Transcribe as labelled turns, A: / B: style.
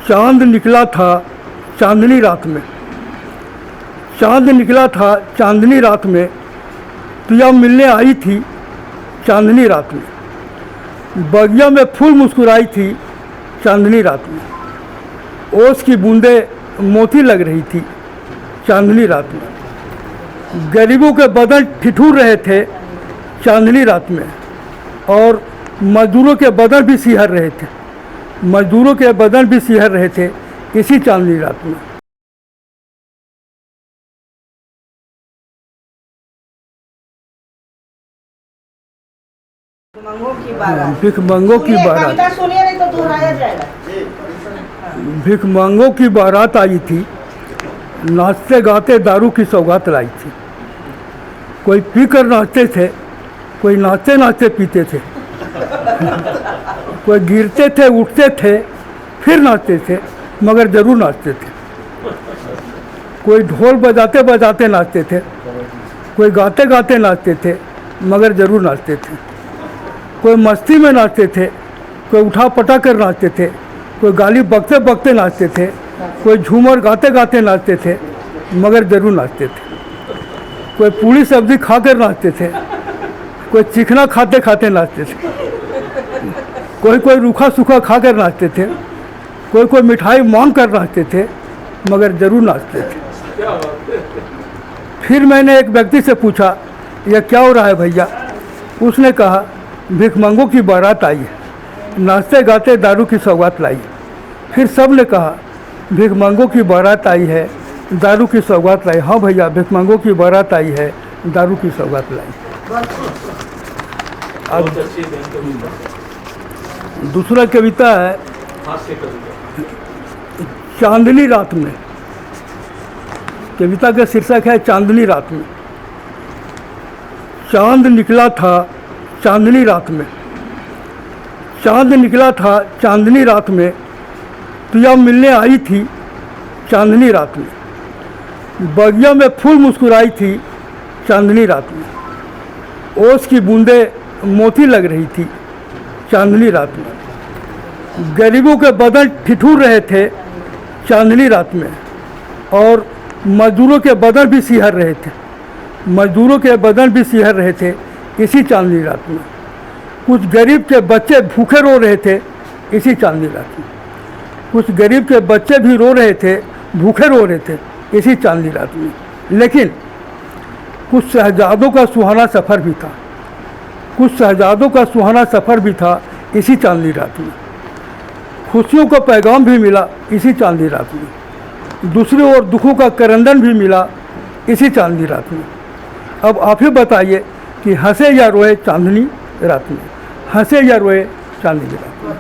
A: चांद निकला था चांदनी रात में, चांद निकला था चांदनी रात में, तुझे मिलने आई थी चांदनी रात में। बगिया में फूल मुस्कुराई थी चांदनी रात में, ओस की बूंदें मोती लग रही थी चांदनी रात में। गरीबों के बदन ठिठुर रहे थे चांदनी रात में, और मजदूरों के बदन भी सिहर रहे थे, मजदूरों के बदन भी सिहर रहे थे इसी चांदनी रात में। भिखमंगों की बारात,
B: सुनिए नहीं तो दोहराया जाएगा।
A: भिखमंगों की बारात आई थी, नाचते गाते दारू की सौगात लाई थी। कोई पी कर नाचते थे, कोई नाचते नाचते पीते थे, कोई गिरते थे उठते थे फिर नाचते थे, मगर ज़रूर नाचते थे। कोई ढोल बजाते बजाते नाचते थे, कोई गाते गाते नाचते थे, मगर ज़रूर नाचते थे। कोई मस्ती में नाचते थे, कोई उठा पटा कर नाचते थे, कोई गाली बकते बकते नाचते थे, कोई झूमर गाते गाते नाचते थे, मगर ज़रूर नाचते थे। कोई पूरी सब्ज़ी खा कर नाचते थे, कोई चिकना खाते खाते नाचते थे, कोई रूखा सूखा खा कर नाचते थे, कोई मिठाई मांग कर नाचते थे, मगर ज़रूर नाचते थे। फिर मैंने एक व्यक्ति से पूछा, यह क्या हो रहा है भैया? उसने कहा, भिखमंगों की बारात आई है, नाचते गाते दारू की सौगात लाई। फिर सब ने कहा, भिखमंगों की बारात आई है, दारू की सौगात लाई। हाँ भैया, भिखमंगों की बारात आई है, दारू की सौगात लाई। अब दूसरा कविता है चांदनी रात में। कविता का शीर्षक है चांदनी रात में। चांद निकला था चांदनी रात में, चांद निकला था चांदनी रात में, तुझे मिलने आई थी चांदनी रात में। बगिया में फूल मुस्कुराई थी चांदनी रात में, ओस की बूंदें मोती लग रही थी चांदनी रात में। गरीबों के बदन ठिठुर रहे थे चांदनी रात में, और मजदूरों के बदन भी सिहर रहे थे, मजदूरों के बदन भी सिहर रहे थे इसी चांदनी रात में। कुछ गरीब के बच्चे भूखे रो रहे थे इसी चांदनी रात में, कुछ गरीब के बच्चे भी रो रहे थे, भूखे रो रहे थे इसी चांदनी रात में। लेकिन कुछ शहजादों का सुहाना सफ़र भी था, कुछ शहजादों का सुहाना सफ़र भी था इसी चांदनी रात में। खुशियों का पैगाम भी मिला इसी चांदनी रात में, दूसरी ओर दुखों का करंदन भी मिला इसी चांदनी रात में। अब आप ही बताइए कि हंसे या रोए चांदनी रात में, हंसे या रोए चांदनी रात में।